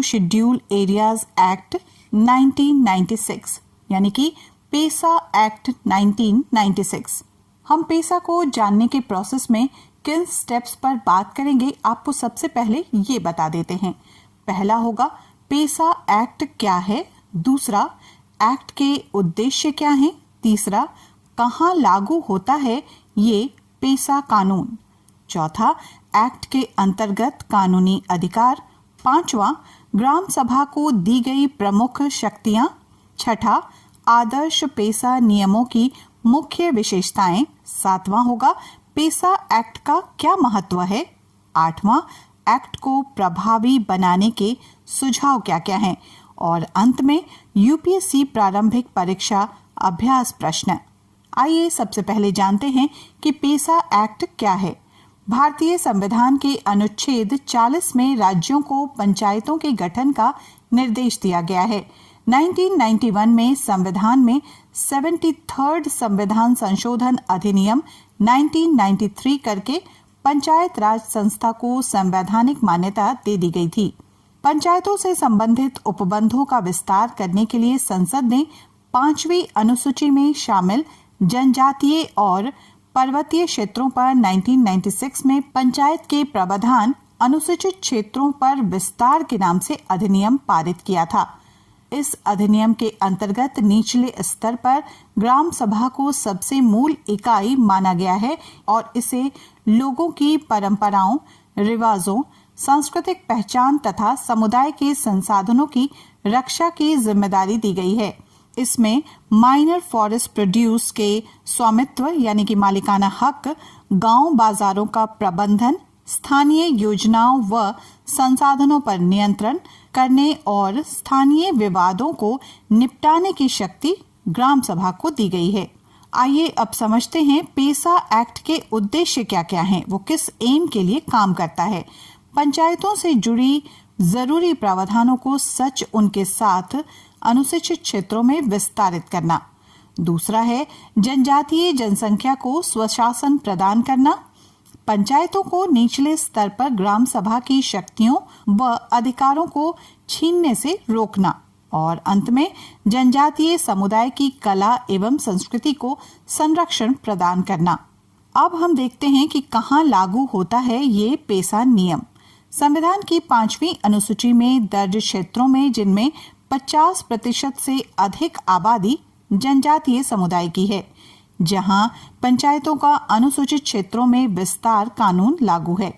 Schedule areas Act 1996 यानी कि पेसा act 1996। हम पेसा को जानने के प्रोसेस में किन स्टेप्स पर बात करेंगे आपको सबसे पहले ये बता देते हैं। पहला होगा पेसा एक्ट क्या है, दूसरा एक्ट के उद्देश्य क्या हैं, तीसरा कहाँ लागू होता है ये पेसा कानून, चौथा एक्ट के अंतर्गत कानूनी अधिकार, पांचवा ग्राम सभा को दी गई प्रमुख शक्तियां, छठा आदर्श पेसा नियमों की मुख्य विशेषताएं, सातवां होगा पेसा एक्ट का क्या महत्व है, आठवां एक्ट को प्रभावी बनाने के सुझाव क्या क्या हैं और अंत में यूपीएससी प्रारंभिक परीक्षा अभ्यास प्रश्न। आइए सबसे पहले जानते हैं कि पेसा एक्ट क्या है। भारतीय संविधान के अनुच्छेद 40 में राज्यों को पंचायतों के गठन का निर्देश दिया गया है। 1991 में संविधान में 73rd संविधान संशोधन अधिनियम 1993 करके पंचायत राज संस्था को संवैधानिक मान्यता दे दी गई थी। पंचायतों से संबंधित उपबंधों का विस्तार करने के लिए संसद ने 5वीं अनुसूची में शामिल जनजातीय और पर्वतीय क्षेत्रों पर 1996 में पंचायत के प्रावधान अनुसूचित क्षेत्रों पर विस्तार के नाम से अधिनियम पारित किया था। इस अधिनियम के अंतर्गत निचले स्तर पर ग्राम सभा को सबसे मूल इकाई माना गया है और इसे लोगों की परंपराओं, रिवाजों, सांस्कृतिक पहचान तथा समुदाय के संसाधनों की रक्षा की जिम्मेदारी दी गई है। इसमें माइनर फॉरेस्ट प्रोड्यूस के स्वामित्व यानी कि मालिकाना हक, गांव बाजारों का प्रबंधन, स्थानीय योजनाओं व संसाधनों पर नियंत्रण करने और स्थानीय विवादों को निपटाने की शक्ति ग्राम सभा को दी गई है। आइए अब समझते हैं पेसा एक्ट के उद्देश्य क्या क्या हैं, वो किस एम के लिए काम करता है। पंचायतों से जुड़ी जरूरी प्रावधानों को सच उनके साथ अनुसूचित क्षेत्रों में विस्तारित करना। दूसरा है जनजातीय जनसंख्या को स्वशासन प्रदान करना। पंचायतों को निचले स्तर पर ग्राम सभा की शक्तियों व अधिकारों को छीनने से रोकना और अंत में जनजातीय समुदाय की कला एवं संस्कृति को संरक्षण प्रदान करना। अब हम देखते हैं कि कहाँ लागू होता है ये पेसा नियम। संविधान की 5वीं अनुसूची में दर्ज क्षेत्रों में जिनमें 50% से अधिक आबादी जनजातीय समुदाय की है, जहां पंचायतों का अनुसूचित क्षेत्रों में विस्तार कानून लागू है,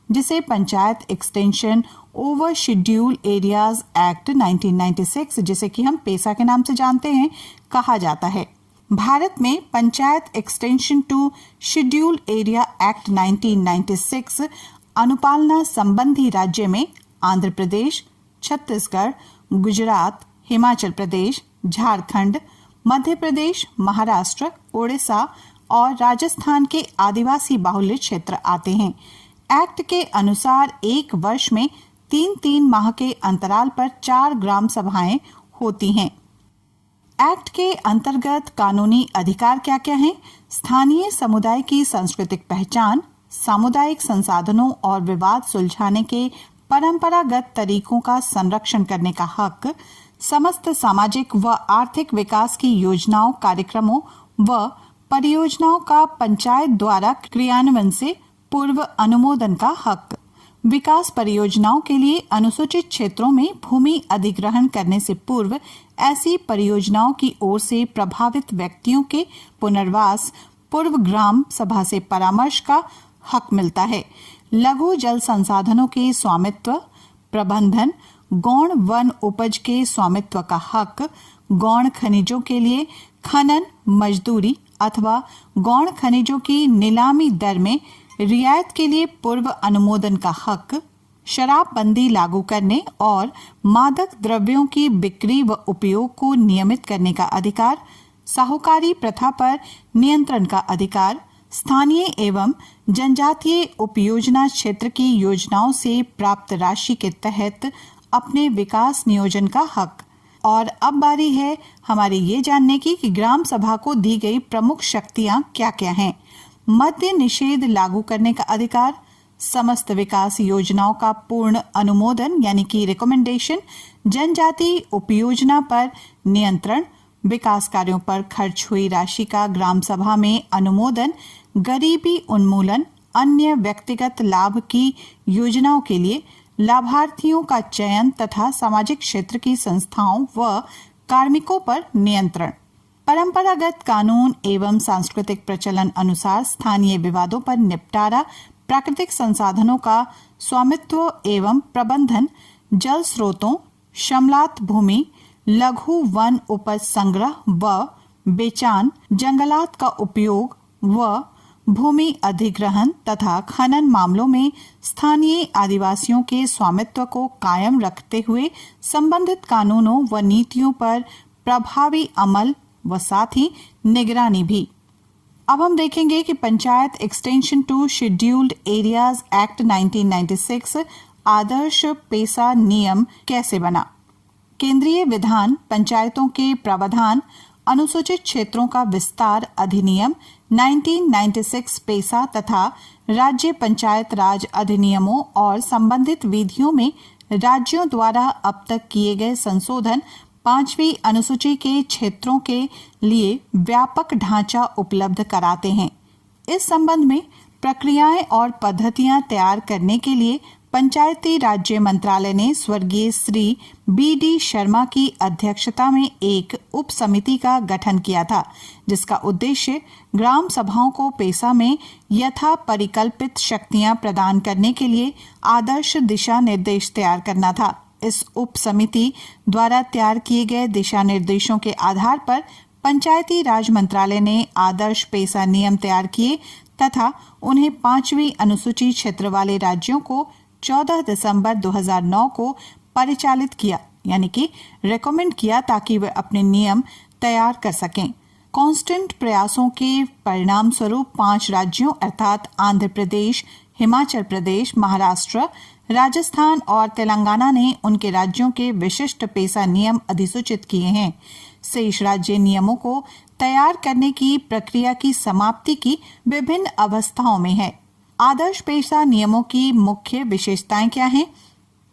जिसे panchayat extension over schedule areas Act 1996 जिसे कि हम पेसा के नाम से जानते हैं कहा जाता है। भारत में Panchayat Extension to Schedule Area Act 1996 अनुपालना संबंधी राज्य में आंध्र प्रदेश, छत्तीसगढ़, गुजरात, हिमाचल प्रदेश, झारखंड, मध्य प्रदेश, महाराष्ट्र, ओडिशा और राजस्थान के आदिवासी बाहुल्य क्षेत्र आते हैं। एक्ट के अनुसार एक वर्ष में 3-3 माह के अंतराल पर 4 ग्राम सभाएं होती हैं। एक्ट के अंतर्गत कानूनी अधिकार क्या क्या हैं? स्थानीय समुदाय की सांस्कृतिक पहचान, सामुदायिक संसाधनों और विवाद सुलझाने के परंपरागत तरीकों का संरक्षण करने का हक, समस्त सामाजिक व आर्थिक विकास की योजनाओं, कार्यक्रमों व परियोजनाओं का पंचायत द्वारा क्रियान्वयन से पूर्व अनुमोदन का हक, विकास परियोजनाओं के लिए अनुसूचित क्षेत्रों में भूमि अधिग्रहण करने से पूर्व ऐसी परियोजनाओं की ओर से प्रभावित व्यक्तियों के पुनर्वास, पूर्व ग्राम सभा से परामर्श का हक मिलता है। लघु जल संसाधनों के स्वामित्व, प्रबंधन, गौण वन उपज के स्वामित्व का हक, गौण खनिजों के लिए खनन, मजदूरी अथवा गौण खनिजों की नीलामी दर में रियायत के लिए पूर्व अनुमोदन का हक, शराबबंदी लागू करने और मादक द्रव्यों की बिक्री व उपयोग को नियमित करने का अधिकार, साहूकारी प्रथा पर नियंत्रण का अधिकार, स्थानीय एवं जनजातीय उपयोजना क्षेत्र की योजनाओं से प्राप्त राशि के तहत अपने विकास नियोजन का हक। और अब बारी है हमारे ये जानने की कि ग्राम सभा को दी गई प्रमुख शक्तियां क्या क्या हैं। मद्य निषेध लागू करने का अधिकार, समस्त विकास योजनाओं का पूर्ण अनुमोदन यानी कि रिकमेंडेशन, जनजाति उपयोजना पर नियंत्रण, विकास कार्यों पर खर्च हुई राशि का ग्राम सभा में अनुमोदन, गरीबी उन्मूलन, अन्य व्यक्तिगत लाभ की योजनाओं के लिए लाभार्थियों का चयन तथा सामाजिक क्षेत्र की संस्थाओं व कार्मिकों पर नियंत्रण। परंपरागत कानून एवं सांस्कृतिक प्रचलन अनुसार स्थानीय विवादों पर निपटारा, प्राकृतिक संसाधनों का स्वामित्व एवं प्रबंधन, जल स्रोतों, श्यामलात भूमि, लघु वन उपज संग्रह व बेचान, जंगलात का उपयोग व भूमि अधिग्रहण तथा खनन मामलों में स्थानीय आदिवासियों के स्वामित्व को कायम रखते हुए संबंधित कानूनों व नीतियों पर प्रभावी अमल व साथ ही निगरानी भी। अब हम देखेंगे कि Panchayat Extension to Scheduled Areas Act 1996 आदर्श पेशा नियम कैसे बना। केंद्रीय विधान पंचायतों के प्रावधान अनुसूचित क्षेत्रों का विस्तार अधिनियम 1996 पेशा तथा राज्य पंचायत राज अधिनियमों और संबंधित विधियों में राज्यों द्वारा अब तक किए गए संशोधन 5वीं अनुसूची के क्षेत्रों के लिए व्यापक ढांचा उपलब्ध कराते हैं। इस संबंध में प्रक्रियाएं और पद्धतियां तैयार करने के लिए पंचायती राज्य मंत्रालय ने स्वर्गीय श्री BD शर्मा की अध्यक्षता में एक उप समिति का गठन किया था, जिसका उद्देश्य ग्राम सभाओं को पेशा में यथा परिकल्पित शक्तियां प्रदान करने के लिए आदर्श दिशा निर्देश तैयार करना था। इस उप समिति द्वारा तैयार किए गए दिशा निर्देशों के आधार पर पंचायती राज मंत्रालय ने आदर्श पेशा नियम तैयार किए तथा उन्हें 5वीं अनुसूची क्षेत्र वाले राज्यों को 14 दिसंबर 2009 को परिचालित किया यानी कि रेकमेंड किया ताकि वे अपने नियम तैयार कर सकें। कांस्टेंट प्रयासों के परिणाम स्वरूप 5 राज्यों अर्थात आंध्र प्रदेश, हिमाचल प्रदेश, महाराष्ट्र, राजस्थान और तेलंगाना ने उनके राज्यों के विशिष्ट पेशा नियम अधिसूचित किए हैं। शेष राज्य नियमों को तैयार करने की प्रक्रिया की समाप्ति की विभिन्न अवस्थाओं में है। आदर्श पेशा नियमों की मुख्य विशेषताएं क्या हैं?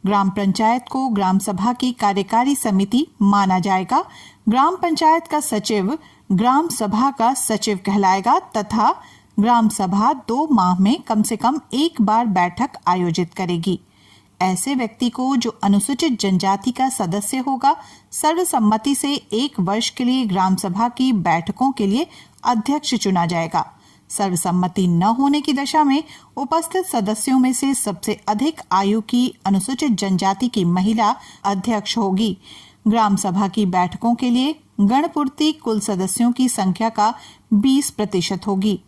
ग्राम पंचायत को ग्राम सभा की कार्यकारी समिति माना जाएगा। ग्राम पंचायत का सचिव ग्राम सभा का सचिव कहलाएगा तथा ग्राम सभा 2 माह में कम से कम एक बार बैठक आयोजित करेगी। ऐसे व्यक्ति को जो अनुसूचित जनजाति का सदस्य होगा, सर्वसम्मति से 1 वर्ष के लिए ग्राम सभा की बैठकों के लिए अध्यक्ष चुना जाएगा। सर्वसम्मति न होने की दशा में उपस्थित सदस्यों में से सबसे अधिक आयु की अनुसूचित जनजाति की महिला अध्यक्ष होगी। ग्राम सभा की बैठकों के लिए गणपूर्ति कुल सदस्यों की संख्या का 20% होगी।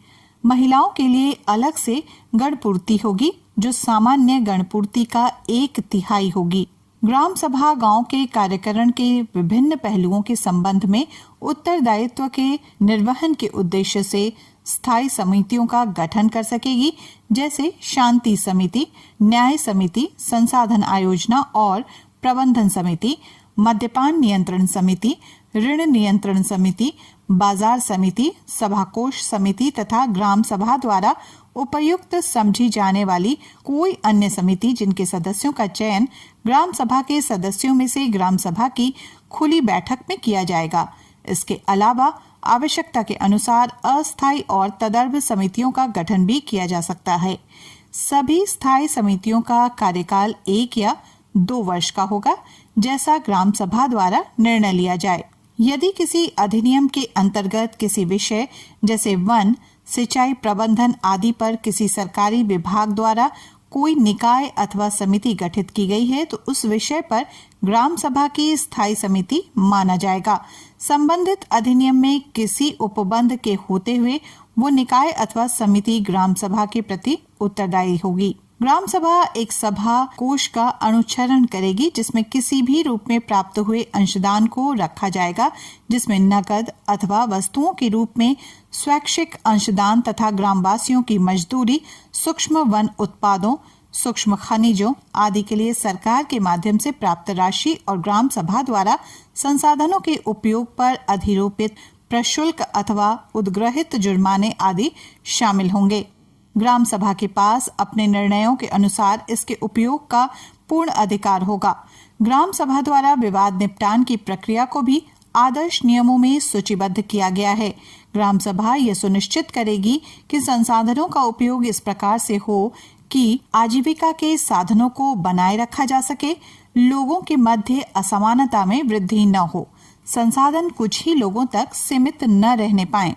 महिलाओं के लिए अलग से गणपूर्ति होगी जो सामान्य गणपूर्ति का 1/3 होगी। ग्राम सभा गांव के कार्यकरण के विभिन्न पहलुओं के संबंध में उत्तरदायित्व के निर्वहन के उद्देश्य से स्थायी समितियों का गठन कर सकेगी, जैसे शांति समिति, न्याय समिति, संसाधन आयोजना और प्रबंधन समिति, मद्यपान नियंत्रण समिति, ऋण नियंत्रण समिति, बाजार समिति, सभाकोष समिति तथा ग्राम सभा द्वारा उपयुक्त समझी जाने वाली कोई अन्य समिति जिनके सदस्यों का चयन ग्राम सभा के सदस्यों में से ग्राम सभा की खुली बैठक में किया जाएगा। इसके अलावा आवश्यकता के अनुसार अस्थायी और तदर्भ समितियों का गठन भी किया जा सकता है। सभी स्थायी समितियों का कार्यकाल 1 या 2 वर्ष का होगा, जैसा ग्राम सभा द्वारा निर्णय लिया जाए। यदि किसी अधिनियम के अंतर्गत किसी विषय जैसे वन, सिंचाई प्रबंधन आदि पर किसी सरकारी विभाग द्वारा कोई निकाय अथवा समिति गठित की गई है तो उस विषय पर ग्राम सभा की स्थायी समिति माना जाएगा। संबंधित अधिनियम में किसी उपबंध के होते हुए वो निकाय अथवा समिति ग्राम सभा के प्रति उत्तरदायी होगी। ग्राम सभा एक सभा कोष का अनुच्छरण करेगी जिसमें किसी भी रूप में प्राप्त हुए अंशदान को रखा जाएगा, जिसमें नकद अथवा वस्तुओं के रूप में स्वैच्छिक अंशदान तथा ग्रामवासियों की मजदूरी, सूक्ष्म वन उत्पादों, सूक्ष्म खनिजों आदि के लिए सरकार के माध्यम से प्राप्त राशि और ग्राम सभा द्वारा संसाधनों के उपयोग पर अधिरोपित प्रशुल्क अथवा उद्ग्रहित जुर्माने आदि शामिल होंगे। ग्राम सभा के पास अपने निर्णयों के अनुसार इसके उपयोग का पूर्ण अधिकार होगा। ग्राम सभा द्वारा विवाद निपटान की प्रक्रिया को भी आदर्श नियमों में सूचीबद्ध किया गया है। ग्राम सभा यह सुनिश्चित करेगी कि संसाधनों का उपयोग इस प्रकार से हो कि आजीविका के साधनों को बनाए रखा जा सके, लोगों के मध्य असमानता में वृद्धि न हो, संसाधन कुछ ही लोगों तक सीमित न रहने पाएं।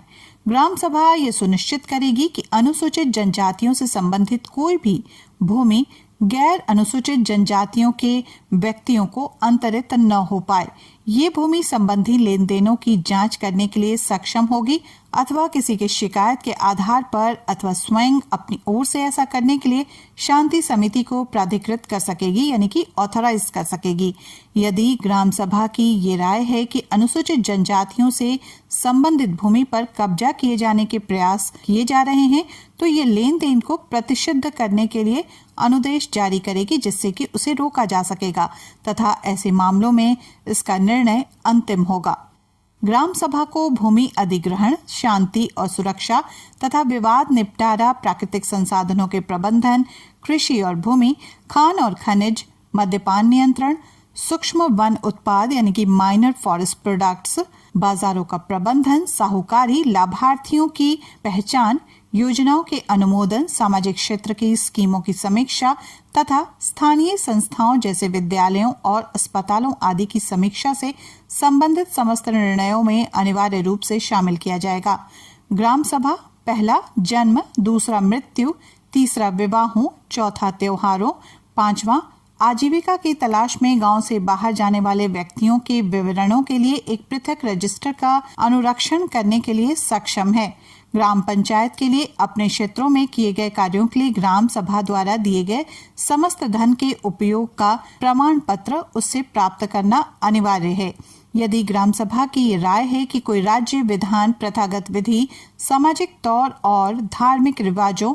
ग्राम सभा ये सुनिश्चित करेगी कि अनुसूचित जनजातियों से संबंधित कोई भी भूमि गैर अनुसूचित जनजातियों के व्यक्तियों को अंतरित न हो पाए। ये भूमि संबंधी लेन देनों की जांच करने के लिए सक्षम होगी अथवा किसी की शिकायत के आधार पर अथवा स्वयं अपनी ओर से ऐसा करने के लिए शांति समिति को प्राधिकृत कर सकेगी, यानी कि ऑथराइज कर सकेगी। यदि ग्राम सभा की ये राय है कि अनुसूचित जनजातियों से संबंधित भूमि पर कब्जा किए जाने के प्रयास किए जा रहे हैं, तो ये लेन देन को प्रतिषिद्ध करने के लिए अनुदेश जारी करेगी, जिससे कि उसे रोका जा सकेगा तथा ऐसे मामलों में इसका निर्णय अंतिम होगा। ग्राम सभा को भूमि अधिग्रहण, शांति और सुरक्षा तथा विवाद निपटारा, प्राकृतिक संसाधनों के प्रबंधन, कृषि और भूमि, खान और खनिज, मद्यपान नियंत्रण, सूक्ष्म वन उत्पाद यानी कि माइनर फॉरेस्ट प्रोडक्ट्स, बाजारों का प्रबंधन, साहूकारी, लाभार्थियों की पहचान, योजनाओं के अनुमोदन, सामाजिक क्षेत्र की स्कीमों की समीक्षा तथा स्थानीय संस्थाओं जैसे विद्यालयों और अस्पतालों आदि की समीक्षा से संबंधित समस्त निर्णयों में अनिवार्य रूप से शामिल किया जाएगा। ग्राम सभा पहला जन्म, दूसरा मृत्यु, तीसरा विवाहों, चौथा त्योहारों, पांचवा आजीविका की तलाश में गांव से बाहर जाने वाले व्यक्तियों के विवरणों के लिए एक पृथक रजिस्टर का अनुरक्षण करने के लिए सक्षम है। ग्राम पंचायत के लिए अपने क्षेत्रों में किए गए कार्यों के लिए ग्राम सभा द्वारा दिए गए समस्त धन के उपयोग का प्रमाण पत्र उससे प्राप्त करना अनिवार्य है। यदि ग्राम सभा की ये राय है कि कोई राज्य विधान, प्रथागत विधि, सामाजिक तौर और धार्मिक रिवाजों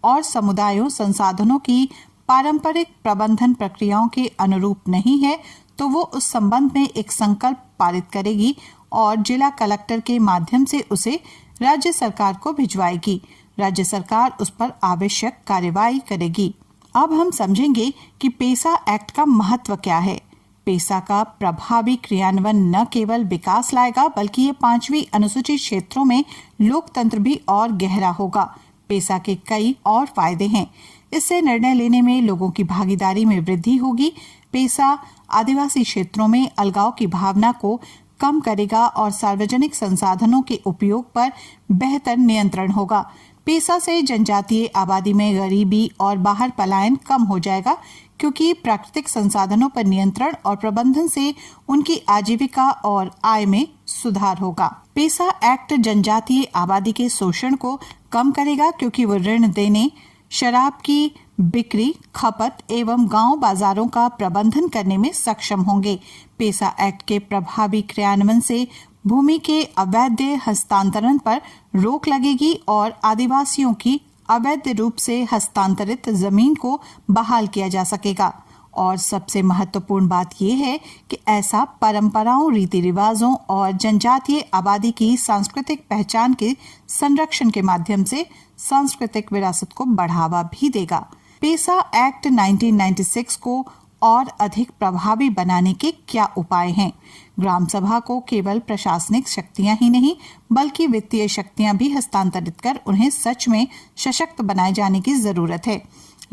और समुदायों संसाधनों की पारंपरिक प्रबंधन प्रक्रियाओं के अनुरूप नहीं है, तो वो उस संबंध में एक संकल्प पारित करेगी और जिला कलेक्टर के माध्यम से उसे राज्य सरकार को भिजवाएगी। राज्य सरकार उस पर आवश्यक कार्यवाही करेगी। अब हम समझेंगे कि पेसा एक्ट का महत्व क्या है। पेसा का प्रभावी क्रियान्वयन न केवल विकास लाएगा, बल्कि ये 5वीं अनुसूचित क्षेत्रों में लोकतंत्र भी और गहरा होगा। पेसा के कई और फायदे हैं। इससे निर्णय लेने में लोगों की भागीदारी में वृद्धि होगी। पेसा आदिवासी क्षेत्रों में अलगाव की भावना को कम करेगा और सार्वजनिक संसाधनों के उपयोग पर बेहतर नियंत्रण होगा। पेसा से जनजातीय आबादी में गरीबी और बाहर पलायन कम हो जाएगा, क्योंकि प्राकृतिक संसाधनों पर नियंत्रण और प्रबंधन से उनकी आजीविका और आय में सुधार होगा। पेसा एक्ट जनजातीय आबादी के शोषण को कम करेगा, क्योंकि वो ऋण देने, शराब की बिक्री, खपत एवं गांव बाजारों का प्रबंधन करने में सक्षम होंगे। पेसा एक्ट के प्रभावी क्रियान्वयन से भूमि के अवैध हस्तांतरण पर रोक लगेगी और आदिवासियों की अवैध रूप से हस्तांतरित जमीन को बहाल किया जा सकेगा। और सबसे महत्वपूर्ण बात यह है कि ऐसा परंपराओं, रीति रिवाजों और जनजातीय आबादी की सांस्कृतिक पहचान के संरक्षण के माध्यम से सांस्कृतिक विरासत को बढ़ावा भी देगा। पेसा एक्ट 1996 को और अधिक प्रभावी बनाने के क्या उपाय हैं? ग्राम सभा को केवल प्रशासनिक शक्तियां ही नहीं, बल्कि वित्तीय शक्तियां भी हस्तांतरित कर उन्हें सच में सशक्त बनाए जाने की जरूरत है।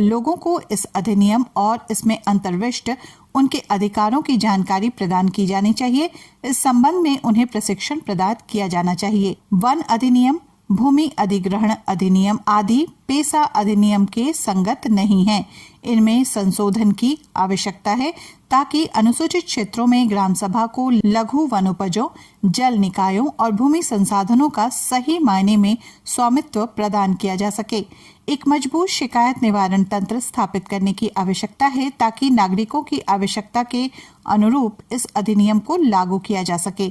लोगों को इस अधिनियम और इसमें अंतर्विष्ट उनके अधिकारों की जानकारी प्रदान की जानी चाहिए। इस संबंध में उन्हें प्रशिक्षण प्रदान किया जाना चाहिए। वन अधिनियम, भूमि अधिग्रहण अधिनियम आदि पेसा अधिनियम के संगत नहीं हैं। इनमें संशोधन की आवश्यकता है ताकि अनुसूचित क्षेत्रों में ग्राम सभा को लघु वनोपजों, जल निकायों और भूमि संसाधनों का सही मायने में स्वामित्व प्रदान किया जा सके। एक मजबूत शिकायत निवारण तंत्र स्थापित करने की आवश्यकता है ताकि नागरिकों की आवश्यकता के अनुरूप इस अधिनियम को लागू किया जा सके।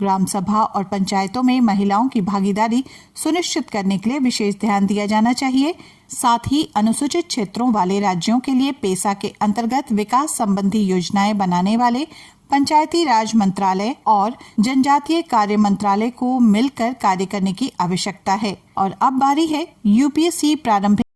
ग्राम सभा और पंचायतों में महिलाओं की भागीदारी सुनिश्चित करने के लिए विशेष ध्यान दिया जाना चाहिए। साथ ही अनुसूचित क्षेत्रों वाले राज्यों के लिए पेसा के अंतर्गत विकास संबंधी योजनाएं बनाने वाले पंचायती राज मंत्रालय और जनजातीय कार्य मंत्रालय को मिलकर कार्य करने की आवश्यकता है। और अब बारी है यूपीएससी प्रारंभिक